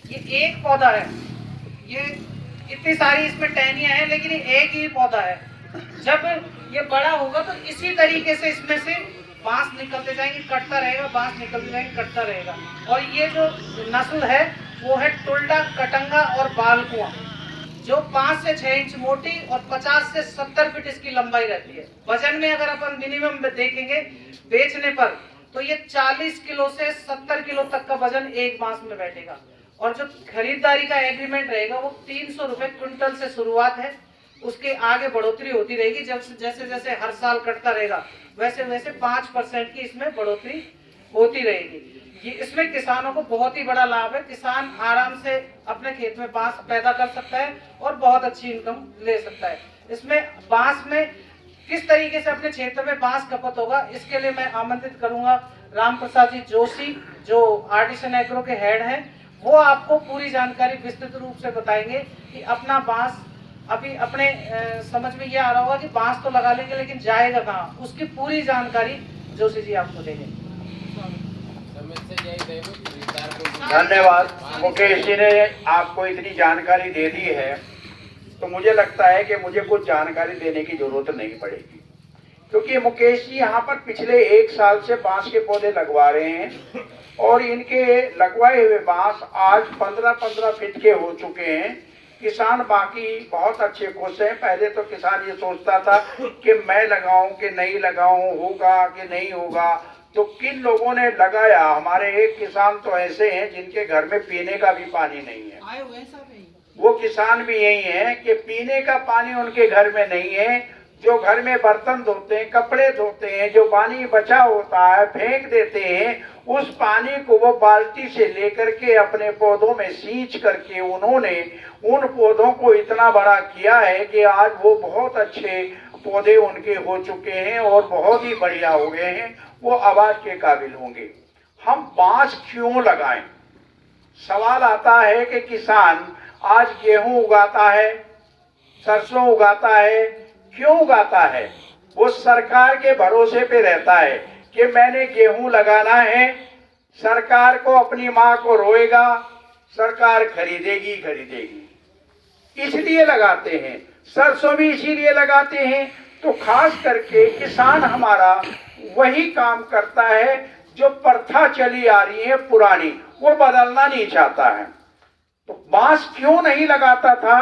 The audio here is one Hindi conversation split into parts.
ये एक पौधा है, ये इतनी सारी इसमें टहनियां हैं लेकिन ये एक ही पौधा है। जब ये बड़ा होगा तो इसी तरीके से इसमें से बांस निकलते जाएंगे, कटता रहेगा, बांस निकलते जाएंगे, कटता रहेगा। और ये जो नस्ल है वो है टुल्डा, कटंगा और बालकुआ, जो 5 से 6 इंच मोटी और 50 से 70 फीट इसकी लंबाई रहती है। वजन में अगर अपन मिनिमम देखेंगे बेचने पर तो ये 40 किलो से 70 किलो तक का वजन एक बांस में बैठेगा। और जो खरीदारी का एग्रीमेंट रहेगा वो 300 रुपए क्विंटल से शुरुआत है, उसके आगे बढ़ोतरी होती रहेगी। जब जैसे जैसे हर साल कटता रहेगा वैसे वैसे 5% की इसमें बढ़ोतरी होती रहेगी। ये इसमें किसानों को बहुत ही बड़ा लाभ है। किसान आराम से अपने खेत में बांस पैदा कर सकता है और बहुत अच्छी इनकम ले सकता है। इसमें बांस में किस तरीके से अपने क्षेत्र में बांस खपत होगा, इसके लिए मैं आमंत्रित करूंगा राम प्रसाद जी जोशी, जो आर्टिसन एग्रो के हेड हैं। वो आपको पूरी जानकारी विस्तृत रूप से बताएंगे कि अपना बांस अभी अपने समझ में ये आ रहा होगा कि बांस तो लगा लेंगे लेकिन जाएगा कहाँ, उसकी पूरी जानकारी जोशी जी आपको देंगे। धन्यवाद। मुकेश जी ने आपको इतनी जानकारी दे दी है तो मुझे लगता है कि मुझे कुछ जानकारी देने की जरूरत नहीं पड़ेगी, क्योंकि मुकेश जी यहाँ पर पिछले 1 साल से बांस के पौधे लगवा रहे हैं और इनके लगवाए हुए बांस आज 15-15 फीट के हो चुके हैं। किसान बाकी बहुत अच्छे खुश हैं। पहले तो किसान ये सोचता था कि मैं लगाऊं कि नहीं लगाऊं, होगा कि नहीं होगा। तो किन लोगों ने लगाया, हमारे एक किसान तो ऐसे हैं जिनके घर में पीने का भी पानी नहीं है। वो किसान भी यही है कि पीने का पानी उनके घर में नहीं है। जो घर में बर्तन धोते हैं, कपड़े धोते हैं, जो पानी बचा होता है फेंक देते हैं, उस पानी को वो बाल्टी से लेकर के अपने पौधों में सींच करके उन्होंने उन पौधों को इतना बड़ा किया है कि आज वो बहुत अच्छे पौधे उनके हो चुके हैं और बहुत ही बढ़िया हो गए हैं। वो आवाज के काबिल होंगे। हम बांस क्यों लगाएं? सवाल आता है कि किसान आज गेहूं उगाता है, सरसों उगाता है, क्यों उगाता है? वो सरकार के भरोसे पे रहता है कि मैंने गेहूं लगाना है, सरकार को अपनी माँ को रोएगा, सरकार खरीदेगी, इसलिए लगाते हैं। सरसों भी इसीलिए लगाते हैं। तो खास करके किसान हमारा वही काम करता है जो प्रथा चली आ रही है पुरानी, वो बदलना नहीं चाहता है। तो बांस क्यों नहीं लगाता था?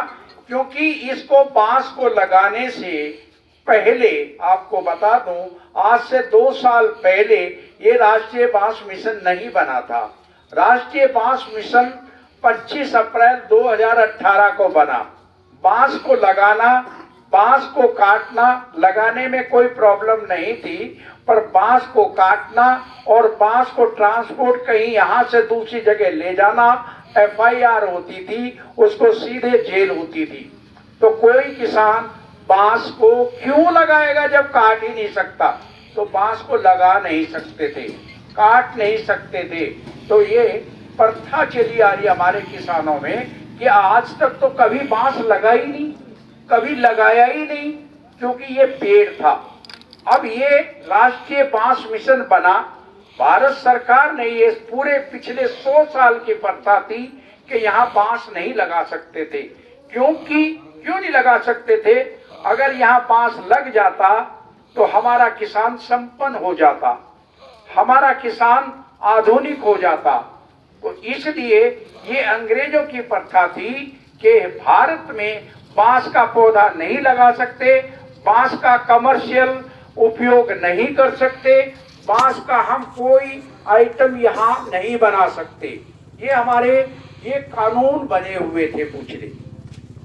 क्योंकि इसको बांस को लगाने से पहले आपको बता दूं, आज से 2 साल पहले ये राष्ट्रीय बांस मिशन नहीं बना था। राष्ट्रीय बांस मिशन 25 अप्रैल 2018 को बना। बांस को लगाना, बांस को काटना, लगाने में कोई प्रॉब्लम नहीं थी, पर बांस को काटना और बांस को ट्रांसपोर्ट कहीं यहाँ से दूसरी जगह ले जाना, FIR होती थी, उसको सीधे जेल होती थी। तो कोई किसान बांस को क्यों लगाएगा जब काट ही नहीं सकता? तो बांस को लगा नहीं सकते थे, काट नहीं सकते थे। तो ये प्रथा चली आ रही हमारे किसानों में कि आज तक तो कभी बांस लगा ही नहीं, कभी लगाया ही नहीं, क्योंकि ये पेड़ था। अब ये राष्ट्रीय बांस मिशन बना, भारत सरकार ने ये पूरे पिछले 100 साल की प्रथा थी कि यहाँ बांस नहीं लगा सकते थे। क्यों नहीं लगा सकते थे? अगर यहाँ बांस लग जाता तो हमारा किसान संपन्न हो जाता, हमारा किसान आधुनिक हो जाता। तो इसलिए ये अंग्रेजों की प्रथा थी कि भारत में बांस का पौधा नहीं लगा सकते, बांस का कमर्शियल उपयोग नहीं कर सकते, बांस का हम कोई आइटम यहाँ नहीं बना सकते। ये हमारे ये कानून बने हुए थे पिछले।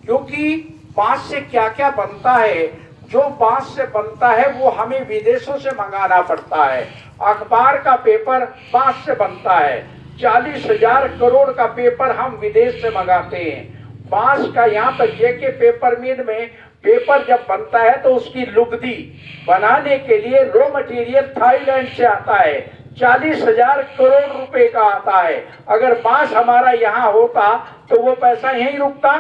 क्योंकि बांस से क्या क्या बनता है, जो बांस से बनता है वो हमें विदेशों से मंगाना पड़ता है। अखबार का पेपर बांस से बनता है, 40,000 करोड़ का पेपर हम विदेश से मंगाते हैं। बांस का यहाँ पर जेके पेपर मिल में पेपर जब बनता है तो उसकी लुगदी बनाने के लिए रॉ मटेरियल थाईलैंड से आता है, 40,000 करोड़ रुपए का आता है। अगर बांस हमारा यहाँ होता तो वो पैसा यहीं रुकता।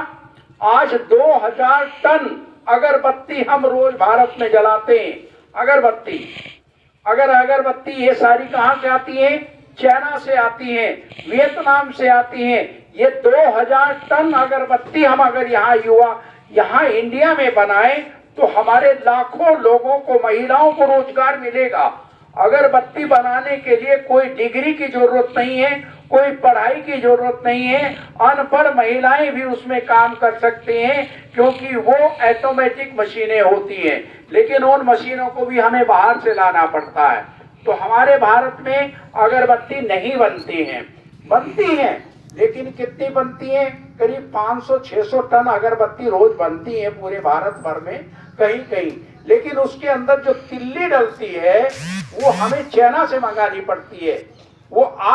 आज 2000 टन अगरबत्ती हम रोज भारत में जलाते हैं। अगरबत्ती ये सारी कहाँ से आती है? चाइना से आती हैं, वियतनाम से आती हैं। ये 2000 टन अगरबत्ती हम अगर यहाँ इंडिया में बनाएं तो हमारे लाखों लोगों को, महिलाओं को रोजगार मिलेगा। अगरबत्ती बनाने के लिए कोई डिग्री की जरूरत नहीं है, कोई पढ़ाई की जरूरत नहीं है। अनपढ़ महिलाएं भी उसमें काम कर सकती हैं क्योंकि वो ऑटोमेटिक मशीनें होती हैं, लेकिन उन मशीनों को भी हमें बाहर से लाना पड़ता है। तो हमारे भारत में अगरबत्ती नहीं बनती हैं, लेकिन कितनी बनती हैं? करीब 500-600 टन अगरबत्ती रोज बनती है पूरे भारत भर में, कहीं कहीं। लेकिन उसके अंदर जो तिल्ली डलती है वो हमें चाइना से मंगानी पड़ती है। वो